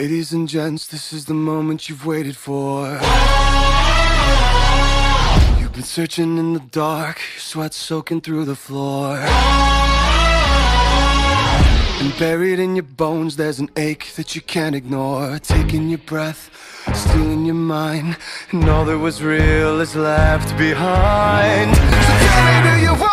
Ladies and gents, this is the moment you've waited for. You've been searching in the dark, your sweat soaking through the floor. And buried in your bones, there's an ache that you can't ignore. Taking your breath, stealing your mind, and all that was real is left behind. So tell me, do you want